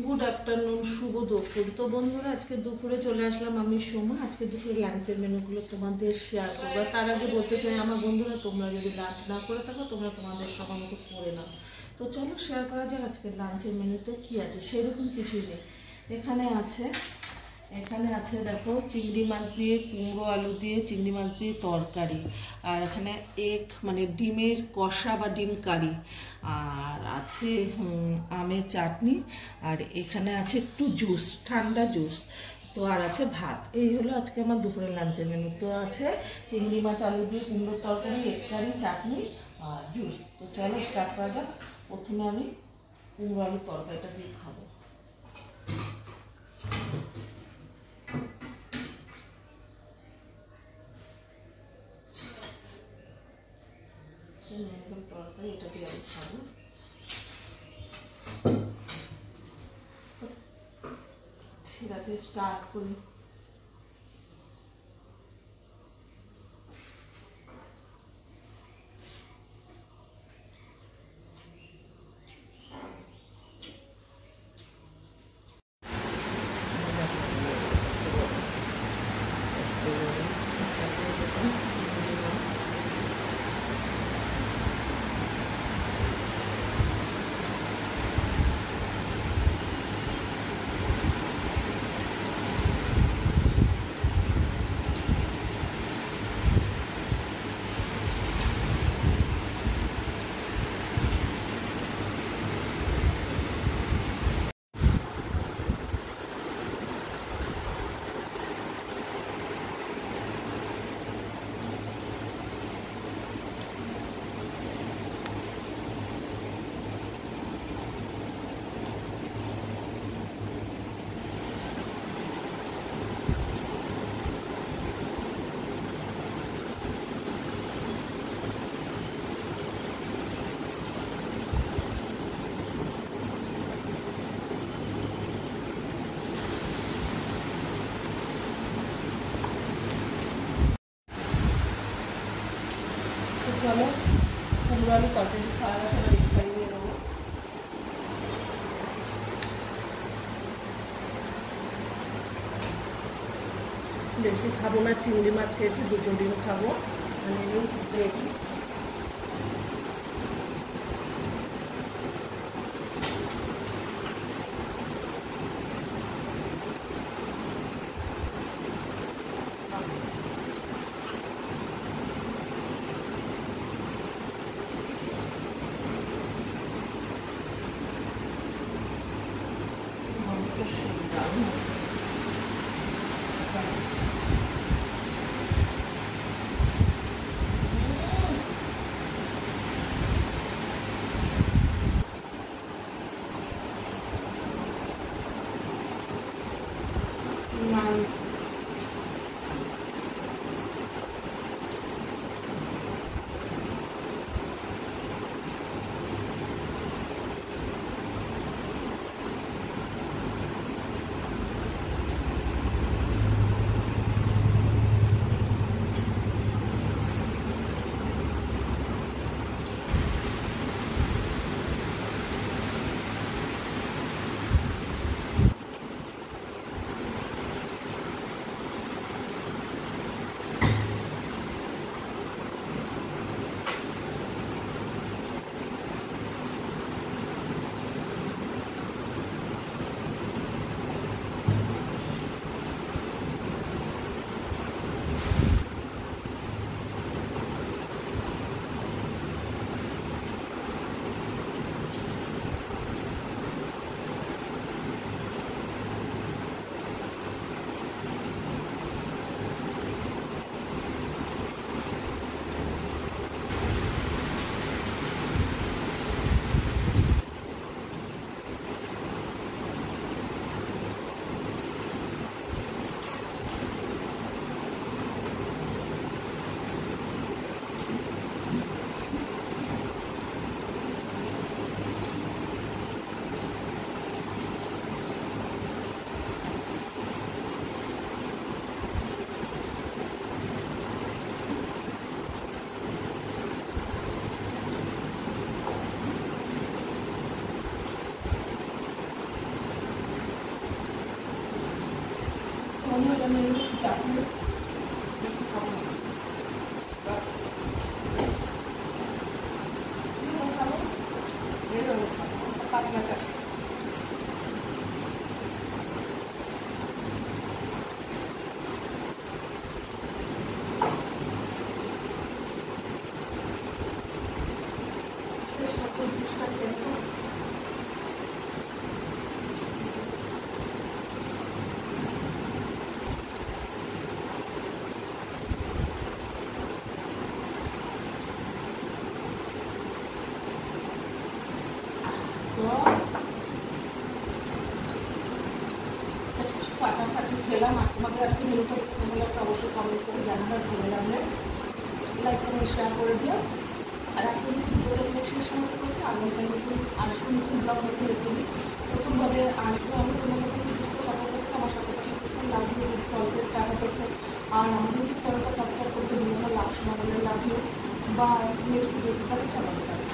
Good afternoon, শুভ দুপুর। তো বন্ধুরা, আজকে দুপুরে চলে আসলাম আমি সোমা। আজকে দুপুরে লাঞ্চের মেনুগুলো তোমাদের শেয়ার করবো। তার আগে বলতে চাই আমার বন্ধুরা, তোমরা যদি লাঞ্চ না করে থাকো তোমরা তোমাদের সময় মতো করে নাও। তো চলো শেয়ার করা যাক আজকে লাঞ্চের মেনুতে কি আছে। সেরকম কিছুই নেই। এখানে আছে দেখো, চিংড়ি মাছ দিয়ে, কুমড়ো আলু দিয়ে, চিংড়ি মাছ দিয়ে তরকারি। আর এখানে মানে ডিমের কষা বা ডিম কারি। আর আছে আমের চাটনি। আর এখানে আছে একটু জুস, ঠান্ডা জুস। তো আর আছে ভাত। এই হলো আজকে আমার দুপুরের লাঞ্চের মেনু। তো আছে চিংড়ি মাছ আলু দিয়ে কুমড়োর তরকারি, এগ কারি, চাটনি আর জুস। তো চলো স্টার্ট করা যাক। প্রথমে আমি কুমড়ো আলুর তরকারিটা দিয়ে খাবো। তরকারি এটা দিয়ে আমি খাবো। ঠিক আছে, স্টার্ট করি। চলো কুমড়ো আলু তরকারি খাওয়া গেছে, আবার এগ কারি দিয়ে দেবো। বেশি খাবো না, চিংড়ি মাছ খেয়েছি, দুটো ডিম খাবো। রেডি। মনে হয় যেন এগুলো একটু চাটনি একটু খাবো না খাবো এর অবস্থা পাতলাটা জুসটা খেলবো ফাটাফাটি খেলাম। আর তোমাদের আজকে মেনুটা কেমন লাগলো অবশ্যই কমেন্ট করে জানাবে, ভালো লাগলে লাইক করে শেয়ার করে দিও। আর আজকে ভিডিওটা শেষ সময় করছি, আগামীকাল নতুন আসবো, নতুন ব্লগ, নতুন রেসিপি নতুনভাবে আসবো। আমি তোমাদের খুব সুস্থ সফল করতে আমার সাথে লাভ ইউ সলভের টাকা করতে। আর আমাদের ইউটিউব চ্যানেলটা সাবস্ক্রাইব করতে ভুলো না। লাভ শোনা বলে লাভ ইউ বা নেক্সট ভিডিওটা চালাতে পারি।